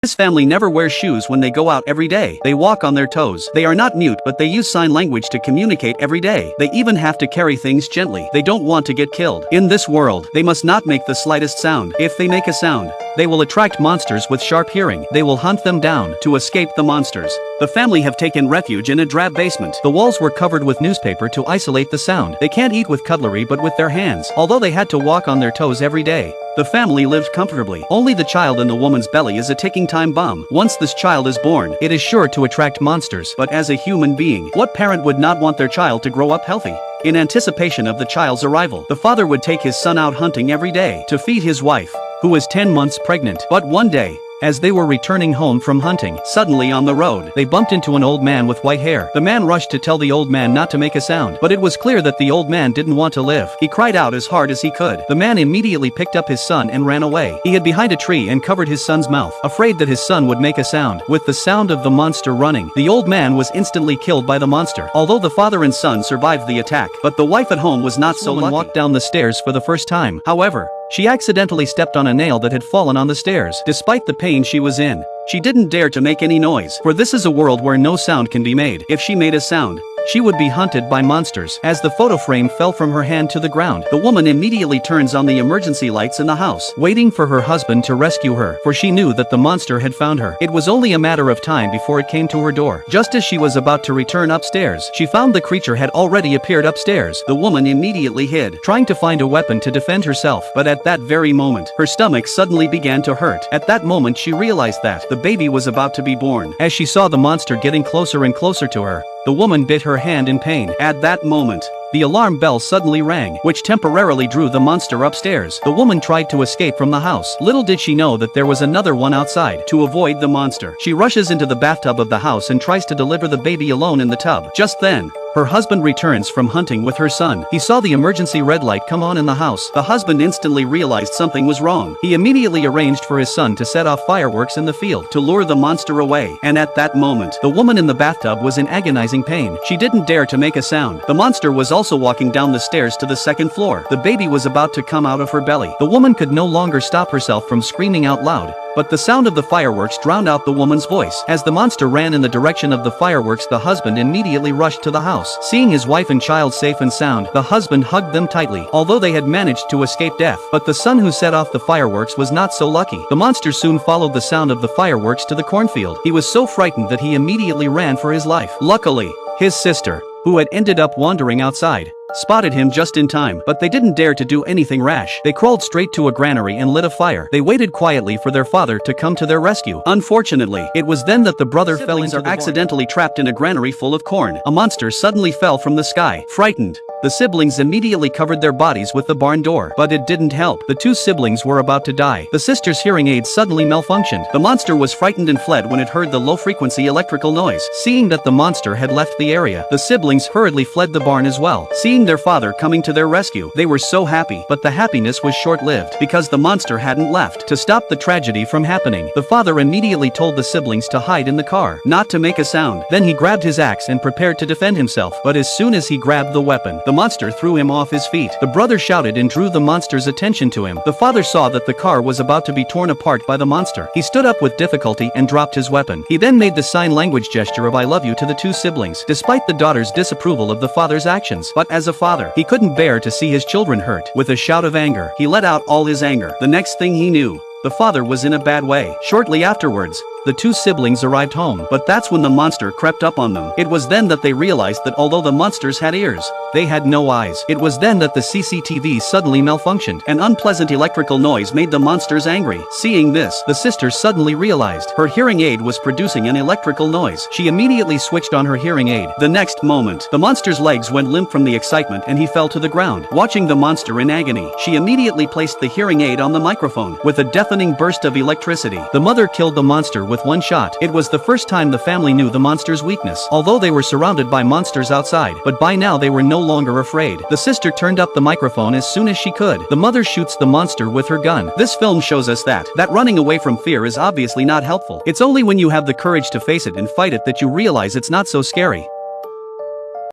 This family never wears shoes when they go out every day. They walk on their toes. They are not mute, but they use sign language to communicate every day. They even have to carry things gently. They don't want to get killed. In this world, they must not make the slightest sound. If they make a sound, they will attract monsters with sharp hearing. They will hunt them down to escape the monsters. The family have taken refuge in a drab basement. The walls were covered with newspaper to isolate the sound. They can't eat with cutlery but with their hands. Although they had to walk on their toes every day, the family lived comfortably. Only the child in the woman's belly is a ticking time bomb. Once this child is born, it is sure to attract monsters. But as a human being, what parent would not want their child to grow up healthy? In anticipation of the child's arrival, the father would take his son out hunting every day to feed his wife, who was 10 months pregnant. But one day, as they were returning home from hunting, suddenly on the road, they bumped into an old man with white hair. The man rushed to tell the old man not to make a sound, but it was clear that the old man didn't want to live. He cried out as hard as he could. The man immediately picked up his son and ran away. He hid behind a tree and covered his son's mouth, afraid that his son would make a sound. With the sound of the monster running, the old man was instantly killed by the monster. Although the father and son survived the attack, but the wife at home was not so lucky. Walked down the stairs for the first time. However, she accidentally stepped on a nail that had fallen on the stairs. Despite the pain she was in, she didn't dare to make any noise, for this is a world where no sound can be made. If she made a sound, she would be hunted by monsters. As the photo frame fell from her hand to the ground, the woman immediately turns on the emergency lights in the house, waiting for her husband to rescue her, for she knew that the monster had found her. It was only a matter of time before it came to her door. Just as she was about to return upstairs, she found the creature had already appeared upstairs. The woman immediately hid, trying to find a weapon to defend herself, but at that very moment, her stomach suddenly began to hurt. At that moment she realized that the baby was about to be born. As she saw the monster getting closer and closer to her, the woman bit her hand in pain. At that moment, the alarm bell suddenly rang, which temporarily drew the monster upstairs. The woman tried to escape from the house. Little did she know that there was another one outside. To avoid the monster, she rushes into the bathtub of the house and tries to deliver the baby alone in the tub. Just then, her husband returns from hunting with her son. He saw the emergency red light come on in the house. The husband instantly realized something was wrong. He immediately arranged for his son to set off fireworks in the field to lure the monster away. And at that moment, the woman in the bathtub was in agonizing pain. She didn't dare to make a sound. The monster was also walking down the stairs to the second floor. The baby was about to come out of her belly. The woman could no longer stop herself from screaming out loud, but the sound of the fireworks drowned out the woman's voice. As the monster ran in the direction of the fireworks, the husband immediately rushed to the house. Seeing his wife and child safe and sound, the husband hugged them tightly, although they had managed to escape death. But the son who set off the fireworks was not so lucky. The monster soon followed the sound of the fireworks to the cornfield. He was so frightened that he immediately ran for his life. Luckily, his sister, who had ended up wandering outside, spotted him just in time, but they didn't dare to do anything rash. They crawled straight to a granary and lit a fire. They waited quietly for their father to come to their rescue. Unfortunately, it was then that the brother fell into the accidentally trapped in a granary full of corn. A monster suddenly fell from the sky. Frightened, the siblings immediately covered their bodies with the barn door. But it didn't help. The two siblings were about to die. The sister's hearing aid suddenly malfunctioned. The monster was frightened and fled when it heard the low-frequency electrical noise. Seeing that the monster had left the area, the siblings hurriedly fled the barn as well. Seeing their father coming to their rescue, they were so happy, but the happiness was short-lived, because the monster hadn't left. To stop the tragedy from happening, the father immediately told the siblings to hide in the car, not to make a sound. Then he grabbed his axe and prepared to defend himself, but as soon as he grabbed the weapon, the monster threw him off his feet. The brother shouted and drew the monster's attention to him. The father saw that the car was about to be torn apart by the monster. He stood up with difficulty and dropped his weapon. He then made the sign language gesture of "I love you" to the two siblings, despite the daughter's disapproval of the father's actions. But as a father, he couldn't bear to see his children hurt. With a shout of anger, he let out all his anger. The next thing he knew, the father was in a bad way. Shortly afterwards, the two siblings arrived home, but that's when the monster crept up on them. It was then that they realized that although the monsters had ears, they had no eyes. It was then that the CCTV suddenly malfunctioned. An unpleasant electrical noise made the monsters angry. Seeing this, the sister suddenly realized her hearing aid was producing an electrical noise. She immediately switched on her hearing aid. The next moment, the monster's legs went limp from the excitement and he fell to the ground. Watching the monster in agony, she immediately placed the hearing aid on the microphone. With a deafening burst of electricity, the mother killed the monster with one shot. It was the first time the family knew the monster's weakness, although they were surrounded by monsters outside, but by now they were no longer afraid. The sister turned up the microphone as soon as she could. The mother shoots the monster with her gun. This film shows us that running away from fear is obviously not helpful. It's only when you have the courage to face it and fight it that you realize it's not so scary.